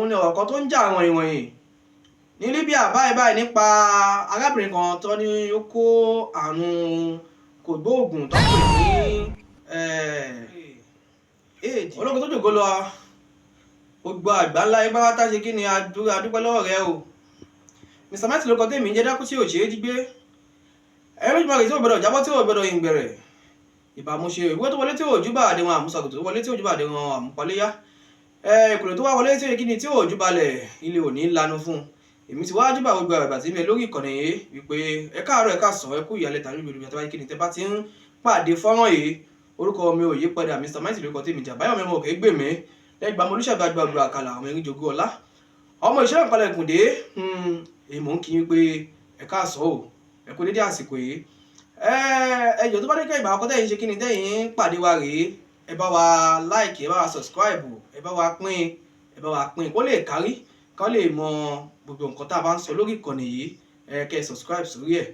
òun ni ọ̀rọ̀ kan tó ń jà àwọn ìwọ̀nyí ní Libya báyìí nípa arábìnrin kan tó ní ó kó àrùn kògbóògùn tó pè ní AIDS. Ológun tó jòkó lọ gbogbo àgbáńlá yín bá tá ṣe kí ni adúpẹ́ lọ́wọ́ rẹ o. Mr. Mighty ló kọ tèmi jẹ́ dákú tí ò ṣe é jí gbé ẹ̀rọ ìjọba rẹ̀ tí ò gbọdọ̀ jábọ́ tí ò gbọdọ̀ yìn gbẹ̀rẹ̀ ìbámuṣe ìwé tó wọlé tí ò júbà àdéhùn àmúṣàgùn tó wọlé tí ò júbà àdéhùn àmúpaléyá ìkùnlé tó wá wọlé tí ò kí ni tí ò júbalẹ̀ ilé ò ní lanu fún èmi ti wá júbà gbogbo àgbà tí mi lórí ìkànnì yìí wípé ẹ káàárọ̀ ẹ káàsán ẹ kú ìyálẹ̀ tàbí ìlú ìyàtọ̀ báyìí kí ni tẹ bá ti ń pàdé fọ́nrán yìí orúkọ mi ò yí padà Mr. Mighty ló kọ tèmi jà báyọ̀ mẹ́mọ́ òkè gbè mí lẹ́gbàá mo olùṣàgbà gbàgbà àkàlà àwọn erin jogún ọlá ọmọ ìṣẹ́ ìpalẹ̀ ìkùndé èèmọ̀ ń kí yín pé ẹ káàsán o ẹ kú dédé àsìkò yìí ẹjọ́ tó bá dé kẹ́ ìgbà àkọ́tẹ́ yìí ṣe kí ni tẹ́yìn pàdé wa rèé ẹ bá wa like ẹ bá wa subscribe ẹ bá wa pín kó lè kárí ká lè mọ gbogbo nǹkan tá a bá ń sọ lórí ìkànnì yìí kẹ́ subscribe sórí ẹ̀.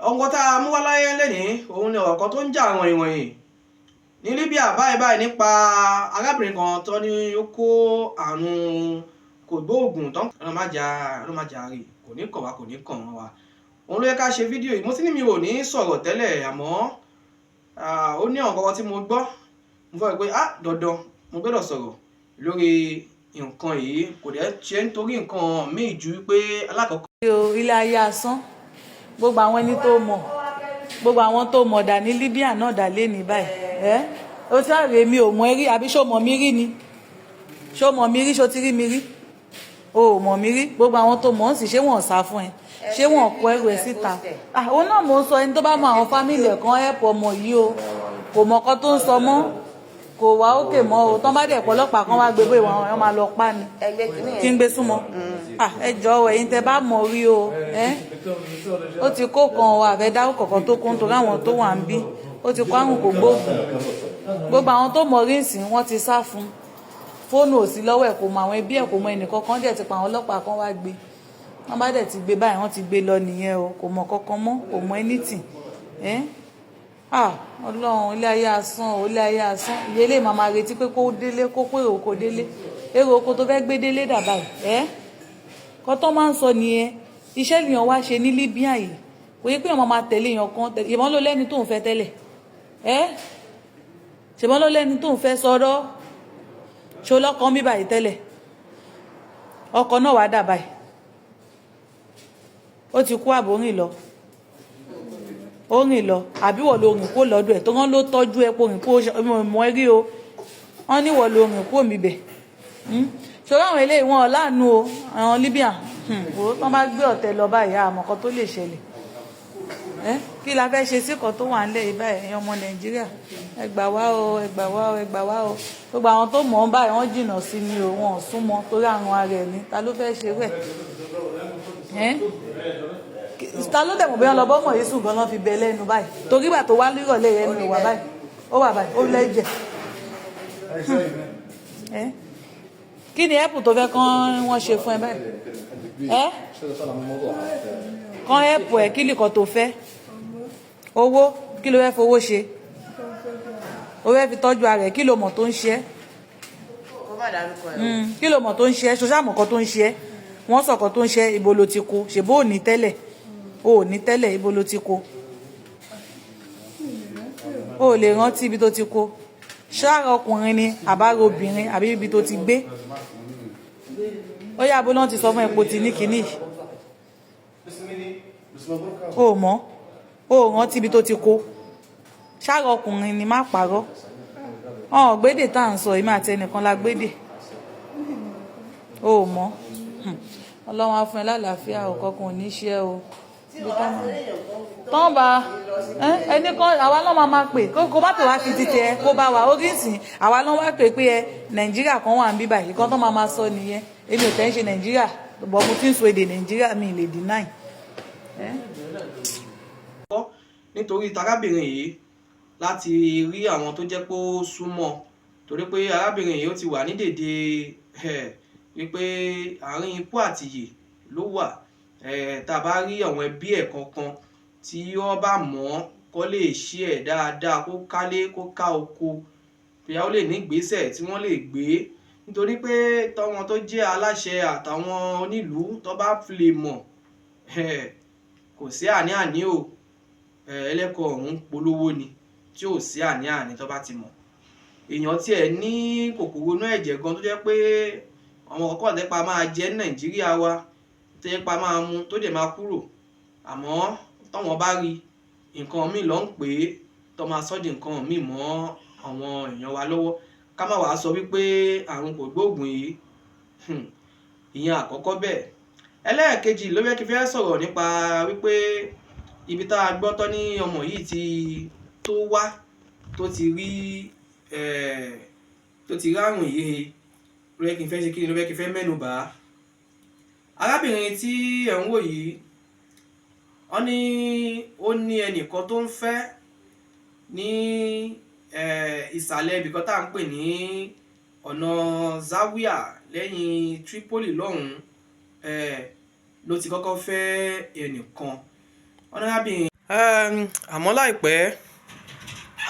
ọ̀nkan tá a mú wá láyé lẹ́nìí òun ni ọ̀rọ̀ kan tó ń jà àwọn ìwọ̀nyí ní Libya báyìí nípa arábìnrin kan tó ní ó kó àrùn kògbóògùn tó ń lọ má jà rí kò ní kàn wá kò ní kàn wá òun ló yẹ ká ṣe fídíò yìí mo ti ní mi ò ní sọ̀rọ̀ tẹ́lẹ̀ àmọ́ ó ní ọ̀kan tí mo gbọ́ mo fẹ́ pé dandan mo gbọ́dọ̀ sọ̀rọ̀ lórí nǹkan yìí kò dẹ̀ ṣe nítorí nǹkan míì ju pé alákọ̀ọ́kọ́. ilé ayé asán gbogbo àwọn ẹni tó mọ̀ gbogbo àwọn tó mọ̀ dà ní Libya náà dà lé ní báyìí ó sáré mi ò mọ̀ ẹ́ rí àbí ṣó mọ̀ mí rí ni ṣó mọ̀ mí rí ṣó ti rí mi rí o ò mọ̀ mí rí gbogbo àwọn tó mọ̀ ń sì ṣé wọ́n sá fún ẹ ṣé wọ́n kọ ẹrù ẹ síta òun náà mò ń sọ ẹni tó bá mọ àwọn fámìlì ẹ̀ kan ẹ̀pọ̀ ọmọ yìí o kò mọ̀ ọkọ tó ń sọ mọ́ kò wá òkè mọ́ o tán bá dẹ̀ pọ̀ ọlọ́pàá kan wá gbé bóyá wọn máa lọ pa ni kí n gbé súnmọ́ ẹ jọ̀ọ́ ẹ̀yin tẹ́ bá mọ̀ rí o ó ti kó kan o àfẹ́ dáwọ́ kọ̀ọ̀kan tó kún torí àwọn tó wà ń bí ó ti kó àrùn kò gbóògùn gbogbo àwọn tó mọ̀ rí ìsìn wọ́n ti sá fún fóònù ò sí lọ́wọ́ ẹ̀ kò mọ àwọn ẹbí ẹ̀ kò mọ ẹnìkan kan dẹ̀ ti pa àwọn ọlọ́pàá kan wá gbé wọ́n bá dẹ̀ ti gbé báyìí wọ́n ti gbé lọ nìyẹn o kò mọ kankan mọ́ kò mọ anything ọlọ́run ilé ayé asán o ilé ayé asán ìyá ilé màmá retí pé kó délé kó pé òkò délé èrò oko tó fẹ́ gbé délé dàbà kọ́ tó máa ń sọ nìyẹn iṣẹ́ lèèyàn wá ṣe ní Libya yìí kò yẹ pé èèyàn máa tẹ̀lé èèyàn kan tẹ̀lé ìbọn ló lẹ́ni tó ń fẹ́ tẹ́lẹ̀ ṣèbọn ló lẹ́ni tó ń fẹ́ sọ̀rọ̀ ṣó lọ́kàn mi báyìí tẹ́lẹ̀ ọkọ̀ náà wàá dà báyìí ó ti kú àbò rìn lọ ó rìn lọ àbí wọ̀ ló rìn kó lọ́dọ̀ ẹ̀ tó rán ló tọ́jú ẹ̀ pò rìn kó mọ̀ ẹ́ rí o wọ́n ní wọ̀ ló rìn kó mi bẹ̀ ṣòro àwọn eléyìí wọn láàánú o àwọn Libya wọ́n bá gbé ọ̀tẹ̀ lọ báyìí àmọ́ kan tó lè ṣẹlẹ̀ kí la fẹ́ ṣe sí kan tó wà nílẹ̀ yìí báyìí ẹ̀yin ọmọ Nàìjíríà ẹ gbà wá o ẹ gbà wá o ẹ gbà wá o gbogbo àwọn tó mọ̀ ọ́n báyìí wọ́n jìnnà sí ni o wọn ò súnmọ́ torí àrùn ara ẹ̀ ní ta ló fẹ́ ṣe rẹ̀ ta ló dẹ̀mọ̀ bí wọ́n lọ bọ́mọ̀ yìí sùn gan-an fi bẹ lẹ́nu báyìí torí ìgbà tó wá nírọ̀lẹ́ rẹ̀ nù wà báyìí ó wà báyìí ó lẹ́jẹ̀ kí ni ẹ̀pù tó fẹ́ kán wọ́n ṣe fún ẹ báyìí kán ẹ̀pù ẹ̀ kí nìkan tó fẹ́ owó kí ló fẹ́ fowó ṣe ó fẹ́ fi tọ́jú ara ẹ̀ kí ló mọ̀ tó ń ṣe kí ló mọ̀ tó ń ṣe ṣoṣàmọ̀ kan tó ń ṣe wọ́n sọ̀kan tó ń ṣe ibo ló ti kó ṣèbó ò ní tẹ́lẹ̀ o ò ní tẹ́lẹ̀ ibo ló ti kó o ò lè rántí ibi tó ti kó ṣáàrọ̀ ọkùnrin ni àbára obìnrin àbí ibi tó ti gbé ó yá bó náà ti sọ fún epo ti ní kínní o ò mọ̀ o ò rántí ibi tó ti kó ṣáàrọ̀ ọkùnrin ni má parọ́ gbédè tá à ń sọ èmi àti ẹnìkan la gbédè o ò mọ̀ ọlọ́run á fún ẹ lálàáfíà ọ̀kọ̀ọ̀kan ò ní ṣe o tán bá ẹni kan àwa náà máa pè kó bá tó wá fi títẹ kó bá wa orí ìsìn àwa náà wá pè pé Nàìjíríà kan wà ń bí báyìí kan tó máa sọ nìyẹn èmi ò tẹ́ ń ṣe Nàìjíríà bọ̀ mo ti ń sọ èdè Nàìjíríà mi lè deny. nítorí tarábìnrin yìí láti rí àwọn tó jẹ́ pé ó súnmọ́ torí pé arábìnrin yìí ó ti wà ní dèdè wípé àárín ikú àti ìyè ló wà tá a bá rí àwọn ẹbí ẹ̀ kankan tí wọ́n bá mọ̀ kó lè ṣe ẹ̀ dáadáa kó kálé kó ká oko bóyá ó lè ní ìgbésẹ̀ tí wọ́n lè gbé nítorí pé tọ́wọn tó jẹ́ aláṣẹ àtàwọn onílùú tó bá fi lè mọ̀ kò sí àní-àní o ẹlẹ́kọ̀ọ́ ọ̀hún polówó ni tí ò sí àní-àní tó bá ti mọ̀ èèyàn tiẹ̀ ní kòkòrò inú ẹ̀jẹ̀ gan tó jẹ́ pé àwọn kọ̀ọ̀kan tẹ́pa máa jẹ́ ní Nàìjíríà wa tẹ́pa máa mu tó dẹ̀ máa kúrò àmọ́ tọ́wọ́n bá rí nǹkan míì ló ń pè é tó máa sọ́dí nǹkan míì mọ́ àwọn èèyàn wa lọ́wọ́ ká má wàá sọ wípé àrùn kò gbóògùn yìí ìyẹn àkọ́kọ́ bẹ́ẹ̀. ẹlẹ́ẹ̀kejì ló fẹ́ kí fẹ́ sọ̀rọ̀ nípa wípé ibi tá a gbọ́ tọ́ ní ọmọ yìí ti tó wá tó ti rí àrùn yìí ló fẹ́ kí n fẹ́ ṣe kí ni ló fẹ́ kí n fẹ́ mẹ́nu bà á. arábìnrin tí ẹ̀ ń wò yìí wọ́n ní ó ní ẹnìkan tó ń fẹ́ ní ìsàlẹ̀ ibìkan tá à ń pè ní ọ̀nà Zawiya lẹ́yìn Tripoli lọ́hùn-ún ló ti kọ́kọ́ fẹ́ ẹnìkan wọ́n ní arábìnrin. àmọ́ láìpẹ́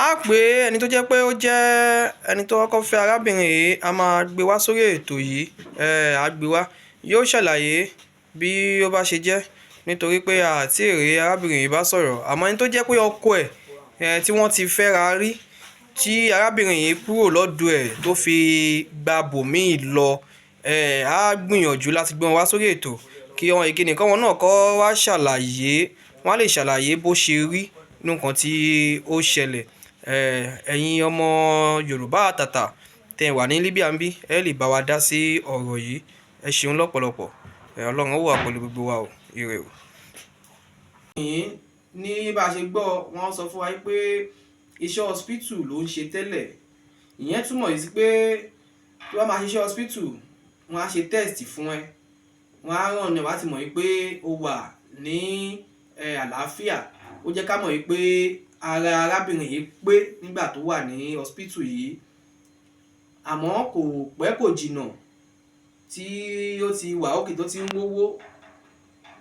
á pé ẹni tó jẹ́ pé ó jẹ́ ẹni tó kọ́kọ́ fẹ́ arábìnrin yìí a máa gbé wá sórí ètò yìí á gbé wá yóò ṣàlàyé bí ó bá ṣe jẹ́ nítorí pé àti èrè arábìnrin yìí bá sọ̀rọ̀ àmọ́ ẹni tó jẹ́ pé ọkọ ẹ̀ tí wọ́n ti fẹ́ra rí tí arábìnrin yìí kúrò lọ́dọ̀ ẹ̀ tó fi gba bòmíì lọ á gbìyànjú láti gbé wọn wá sórí ètò kí wọn èké nìkan wọn náà kọ́ wá ṣàlàyé wọn á lè ṣàlàyé bó ṣe rí nǹkan tí ó ṣẹlẹ̀ ẹ̀yin ọmọ Yorùbá àtàtà tẹ̀ wà ní Libya ń bí ẹ lè bá wa dá sí ọ̀rọ̀ yìí ẹ ṣeun lọ́pọ̀lọpọ̀ Ọlọ́run ó wà pẹ̀lú gbogbo wa o ire o. ní bá a ṣe gbọ́ wọ́n sọ fún wa pé iṣẹ́ hospital ló ń ṣe tẹ́lẹ̀ ìyẹn túmọ̀ sí pé tí wọ́n máa ṣiṣẹ́ hospital wọ́n á ṣe test fún ẹ wọ́n á ràn ní wá ti mọ̀ pé o wà ní àlàáfíà ó jẹ́ ká mọ̀ pé ara arábìnrin yìí pé nígbà tó wà ní hospital yìí àmọ́ kò pẹ́ kò jìnnà tí ó ti wà òkè tó ti ń wówó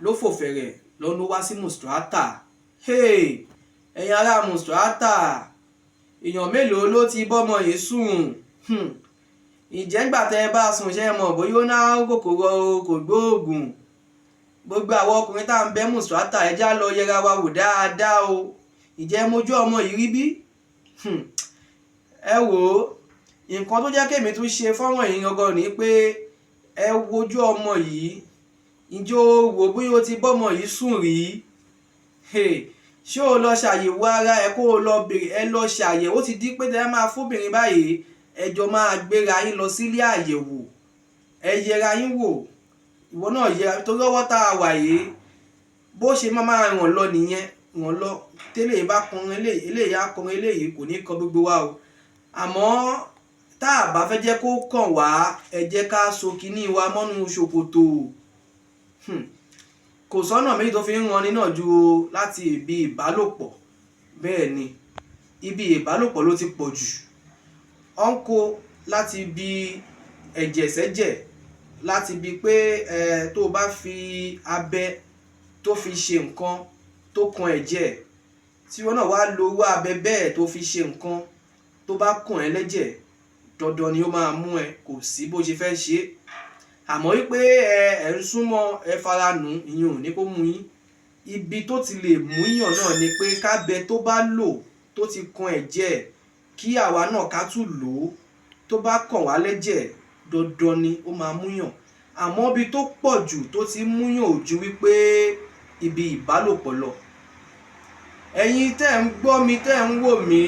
ló fò fẹ̀rẹ̀ lọ́nà wá sí Mustrata ẹ̀yin ará Mustrata èèyàn mélòó ló ti bọ́mọ yìí sùn ìjẹ́gbà tẹ́ ẹ bá sùn ṣe mọ̀ bóyá ó ná kòkòrò kò gbóògùn gbogbo àwọn ọkùnrin tá à ń bẹ Mustrata ẹjá lọ yẹra wa wò dáadáa o ìjẹ́ mojú ọmọ yìí rí bí ẹ wò ó nǹkan tó jẹ́ kémi tún ṣe fọ́nrán yìí gangan ni pé ẹ wojú ọmọ yìí ìjọ wò bóyá o ti bọ́mọ yìí sùn rí ṣé o lọ ṣàyẹ̀wò ara ẹ kó o lọ bèrè ẹ lọ ṣàyẹ̀wò ó ti di pé tẹ́ máa fóbìnrin báyìí ẹjọ́ máa gbéra yín lọ sílé àyẹ̀wò ẹ yẹra yín wò ìwọ náà yẹra tó lọ́wọ́ tá a wà yìí bó ṣe máa ràn lọ nìyẹn ràn lọ tẹ́lẹ̀ bá kọrin eléyìí á kọrin eléyìí kò ní kan gbogbo wa o àmọ́ tá a bá fẹ́ jẹ́ kó kàn wá ẹ jẹ́ ká so kinní wa mọ́nú ṣòkòtò kò sọ́nà méjì tó fi ń ranni náà ju láti ibi ìbálòpọ̀ bẹ́ẹ̀ ni ibi ìbálòpọ̀ ló ti pọ̀ jù ọ̀nkó láti ibi ẹ̀jẹ̀ sẹ́jẹ̀ láti ibi pé tó o bá fi abẹ tó fi ṣe nǹkan tó kan ẹ̀jẹ̀ tí wọ́n náà wá lo owó abẹ bẹ́ẹ̀ tó fi ṣe nǹkan tó bá kàn ẹ́ lẹ́jẹ̀ dandan ni ó máa mú ẹ kò sí bó ṣe fẹ́ ṣe é àmọ́ wípé ẹ ń súnmọ́ ẹ fara nù ìyẹn ò ní kó mú yín ibi tó ti lè mú yàn náà ni pé kábẹ tó bá lò tó ti kan ẹ̀jẹ̀ kí àwa náà ká tún lò ó tó bá kàn wá lẹ́jẹ̀ dandan ni ó máa mú yàn àmọ́ ibi tó pọ̀ jù tó ti mú yàn ò ju wípé ibi ìbálòpọ̀ lọ ẹ̀yin tẹ́ ń gbọ́ mi tẹ́ ń wò mí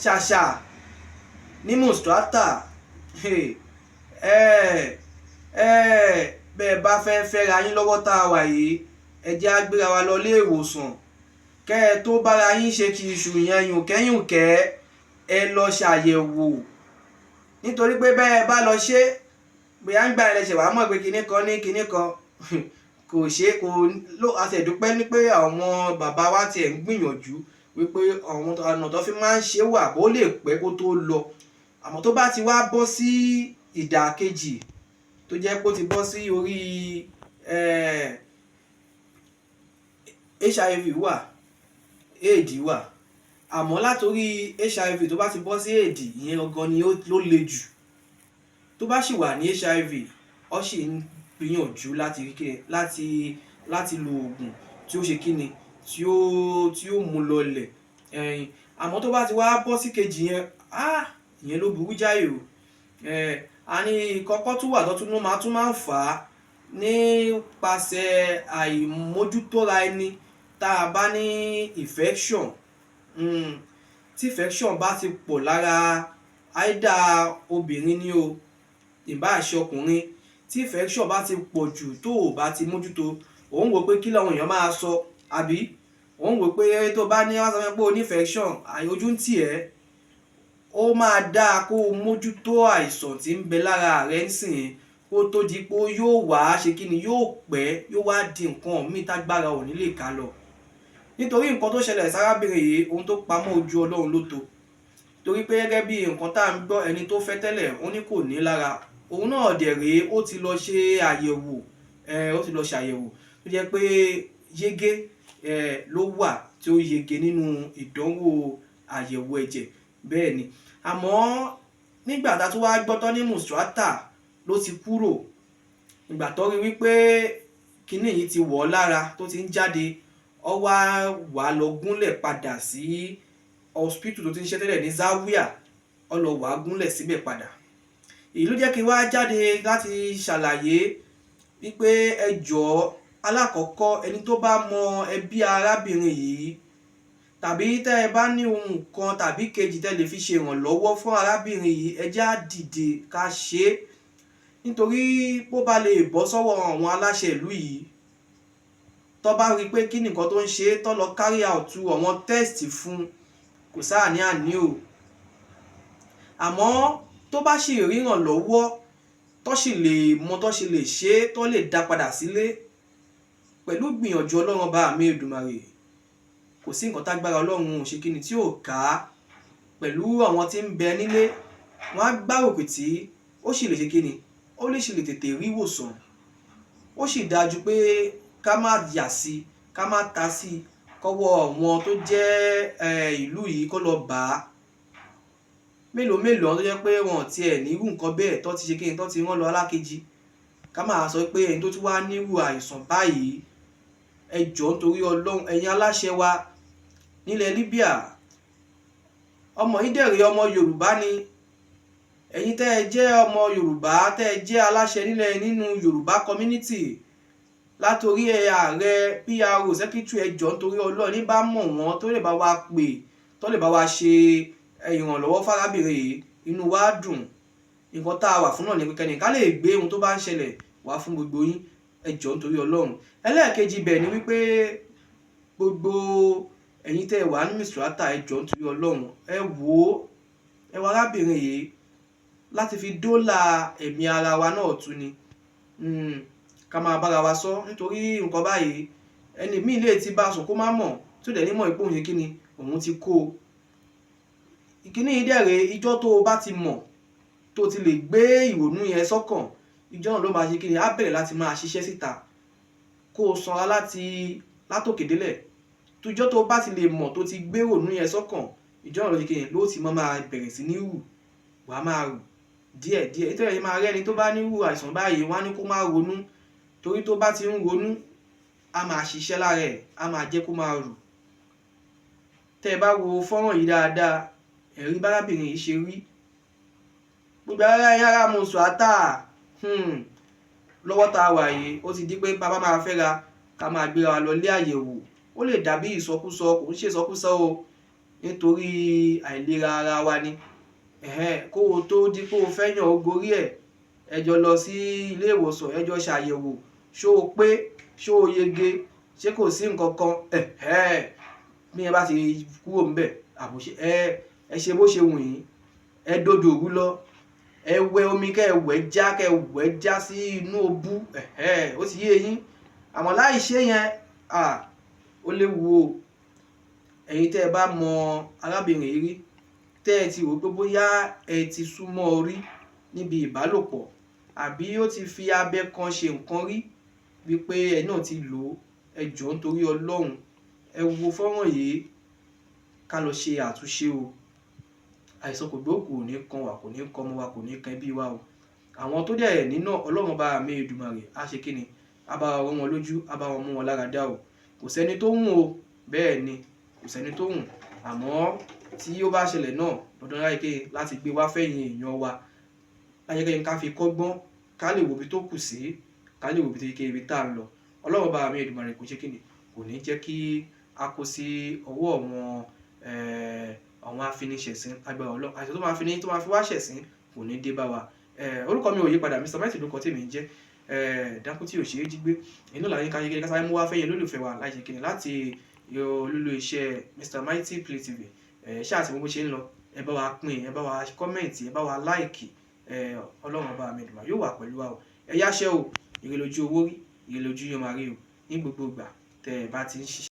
ṣàṣà ní Mustrata bẹ́ẹ̀ bá fẹ́ fẹ́ra yín lọ́wọ́ tá a wà yìí ẹ jẹ́ á gbéra wa lọ ilé ìwòsàn kẹ́ ẹ tó bára yín ṣe kí iṣu yẹn yùnkẹ́yùnkẹ́ ẹ lọ ṣàyẹ̀wò nítorí pé bẹ́ẹ̀ bá lọ ṣe bóyá ń gbà ẹlẹ́ṣẹ̀ wàá mọ̀ pé kinní kan ní kinní kan kò ṣe kò ló àtẹ̀dúpẹ́ ní pé àwọn bàbá wa tiẹ̀ ń gbìyànjú wípé àwọn ọ̀nà tó fi máa ń ṣe wà bó lè pẹ́ kó tó lọ àmọ́ tó bá ti wá bọ́ sí ìdàkejì tó jẹ́ pé ó ti bọ́ sí orí HIV wà AIDS wà àmọ́ látòrí HIV tó bá ti bọ́ sí AIDS ìyẹn gangan ni ló le jù tó bá sì wà ní HIV ó sì ń gbìyànjú láti lo oògùn tí ó ṣe kíni tí ó mú lọlẹ̀ àmọ́ tó bá ti wá bọ́ sí kejì yẹn ìyẹn ló burú jáì o àní ìkọ́kọ́ tún wà tọ́tún ló máa ń fà á nípasẹ̀ àìmójútóra ẹni tá a bá ní infection tí infection bá ti pọ̀ lára àìdá obìnrin ni o ìbá ṣe ọkùnrin tí infection bá ti pọ̀ jù tó o bá ti mójútó òun wò pé kí làwọn èèyàn máa sọ àbí òun wò pé tó bá ní wọ́n sọ pé o ní infection ojú ń tì ẹ́ ó máa dáa kó o mójútó àìsàn tí ń bẹ lára rẹ nísìnyí kó tó di pé yóò wá ṣe kí ni yóò pẹ́ yóò wá di nǹkan míì tágbára ò ní lè ká lọ nítorí nǹkan tó ṣẹlẹ̀ sárábìnrin yìí ohun tó pamọ́ ojú Ọlọ́run ló tó torí pé gẹ́gẹ́ bí nǹkan tá à ń gbọ́ ẹni tó fẹ́ tẹ́lẹ̀ ó ní kò ní lára òun náà dẹ̀ rèé ó ti lọ ṣe àyẹ̀wò tó jẹ́ pé yege ló wà tí ó yege nínú ìdánwò àyẹ̀wò ẹ̀jẹ̀ bẹ́ẹ̀ ni àmọ́ nígbà tá a tún wá gbọ́ tán ní Musrata ló ti kúrò ìgbà tó rí wípé kinní yìí ti wọ̀ ọ́ lára tó ti ń jáde ó wá lọ gúnlẹ̀ padà sí hospital tó ti ń ṣe tẹ́lẹ̀ ní Zawiya ó lọ wá gúnlẹ̀ síbẹ̀ padà èyí ló jẹ́ kí wá jáde láti ṣàlàyé wípé ẹ jọ̀ọ́ alákọ̀ọ́kọ́ ẹni tó bá mọ ẹbí arábìnrin yìí tàbí tẹ́ ẹ bá ní ohun kan tàbí kejì tẹ́ lè fi ṣe ìrànlọ́wọ́ fún arábìnrin yìí ẹ jẹ́ á dìde ká ṣe é nítorí bó bá lè bọ́ sọ́wọ́ àwọn aláṣẹ ìlú yìí tó bá rí i pé kí nìkan tó ń ṣe é tó lọ carry out àwọn test fún kò sáà ní àní o àmọ́ tó bá sì rí ìrànlọ́wọ́ tó sì lè mọ tó sì lè ṣe é tó lè dá padà sílé pẹ̀lú gbìyànjú Ọlọ́run bá mi Èdùmàrè kò sí nǹkan tágbára Ọlọ́run ò ṣe kíni tí ò ká pẹ̀lú àwọn tí ń bẹ nílé wọ́n á gbárùkù tí ó sì lè ṣe kíni ó lè sì lè tètè rí ìwòsàn ó sì dájú pé ká má yà sí ká má ta sí kọ́wọ́ àwọn tó jẹ́ ìlú yìí kó lọ bá a mélòó tó jẹ́ pé wọn ò tiẹ̀ nírú nǹkan bẹ́ẹ̀ tó ti ṣe kíni tó ti rán lọ alákejì ká máa sọ pé ẹni tó tún wá nírú àìsàn báyìí ẹ jọ̀ọ́ nítorí Ọlọ́run ẹ̀yin aláṣẹ wa nílẹ̀ Libya ọmọ yìí dẹ̀rẹ̀ ọmọ Yorùbá ni ẹ̀yin tẹ́ ẹ jẹ́ ọmọ Yorùbá tẹ́ ẹ jẹ́ aláṣẹ nínú Yorùbá community látòrí ààrẹ PRO secretary ẹ jọ̀ọ́ nítorí Ọlọ́run ní bá mọ̀ wọ́n tó lè bá wa pè tó lè bá wa ṣe ìrànlọ́wọ́ fárábìnrin yìí inú wa dùn nǹkan tá a wà fún náà ní pẹ́kẹ́ni ká lè gbé ohun tó bá ń ṣẹlẹ̀ wá fún gbogbo yín ẹ jọ̀ọ́ nítorí Ọlọ́run ẹlẹ́ẹ̀kejì bẹ̀ ni wípé gbogbo ẹ̀yin tẹ́ ẹ wà ní Musrata ẹ jọ̀ọ́ nítorí Ọlọ́run ẹ wò ó ẹ wà arábìnrin yìí láti fi dóòlà ẹ̀mí ara wa náà tún ni ká máa bára wa sọ nítorí nǹkan báyìí ẹni míì lè ti bá sùn kó má mọ̀ tó dẹ̀ ní mọ̀ ipò òun yìí kíni òun ti kó o ìkíní ìdẹ̀rẹ̀ ìjọ tó o bá ti mọ̀ tó ti lè gbé ìrònú yẹn sọ́kàn ìjọ náà ló máa ṣe kíni á bẹ̀rẹ̀ láti máa ṣiṣẹ́ síta kó o sanra látòkè délẹ̀ tójọ́ tó bá ti lè mọ̀ tó ti gbé ìrònú yẹn sọ́kàn ìjọ náà ló ṣe kíni ló ti máa bẹ̀rẹ̀ sí ní hù wàá máa rù díẹ̀díẹ̀ nítorí ẹ̀yin máa rẹ́ni tó bá ní hù àìsàn báyìí wọ́n á ní kó má ronú torí tó bá ti ń ronú á máa ṣiṣẹ́ lára ẹ̀ á máa jẹ́ kó máa rù tẹ́ ẹ bá wo fọ́nrán yìí dáadáa ẹ̀rí bárábìnrin yìí ṣe rí gbogbo ara ẹ̀yìn ara Musrata lọ́wọ́ tá a wà yìí ó ti di pé bàbá máa fẹ́ra ká máa gbéra wa lọ lé àyẹ̀wò ó lè dàbí ìsọkúsọ kò ń ṣe ìsọkúsọ o nítorí àìlera ara wa ni kó o tó di pé o fẹ́ yàn ó gorí ẹ̀ ẹ jọ lọ sí ilé ìwòsàn ẹ jọ ṣàyẹ̀wò ṣó o pé ṣó o yege ṣé kò sí nǹkan kan bí ẹ bá ti kúrò ńbẹ̀ àbòṣe ẹ ṣe bó ṣe wù yín ẹ dodò òwú lọ ẹ wẹ omi kẹ wẹ já sí inú obú ó ti yé yín àmọ́ láì ṣe yẹn ó léwu o ẹ̀yin tẹ́ ẹ bá mọ arábìnrin yìí rí tẹ́ ẹ ti rò pé bóyá ẹ ti súnmọ́ orí níbi ìbálòpọ̀ àbí ó ti fi abẹ kan ṣe nǹkan rí wípé ẹ náà ti lò ó ẹ jọ̀ọ́ nítorí Ọlọ́run ẹ wo fọ́nrán yìí ká lọ ṣe àtúnṣe o àìsàn kò gbóòkù ò ní kan wà kò ní kan ọmọ wa kò ní kan ẹbí wa o àwọn tó dẹ̀ nínú ọlọ́run bá mi Èdùmàrè á ṣe kí ni á bá wọn wọn lójú á bá wọn mú wọn lára dá o kò sẹ́ni tó hùn o bẹ́ẹ̀ ni kò sẹ́ni tó hùn àmọ́ tí ó bá ṣẹlẹ̀ náà dandan láyé láti gbé wá fẹ̀yìn èèyàn wa láyé ká fi kọ́gbọ́n ká lè wo ibi tó kù sí ká lè wo ibi tá a lọ ọlọ́run bá mi Èdùmàrè kò ṣe kí ni kò ní jẹ́ kí a kó sí ọwọ́ àwọn afiniṣẹ̀sín agbára ọlọ́run àti tó máa fi wá ṣẹ̀sín kò ní dé bá wa orúkọ mi ò yí padà Mr Mighty lórúkọ tèmi ń jẹ́ Dákútì ò ṣeé jí gbé inú làwọn ká yẹgẹ kásáré mú wá fẹ́yìn olólùfẹ́ wa láì ṣe kí ni láti olúlo iṣẹ́ Mr Mighty Play TV ṣáà tí gbogbo ṣe ń lọ ẹ bá wa pín ẹ bá wa kọ́mẹ̀ntì ẹ bá wa láìkì ọlọ́run bá mi Èdùmàrè yóò wà pẹ̀lú wa o ẹ yáṣẹ́ o ire lójú owó rí ire lójú yóò máa rí o ní gbogbo ìgbà tẹ́ ẹ bá ti ń ṣiṣẹ́.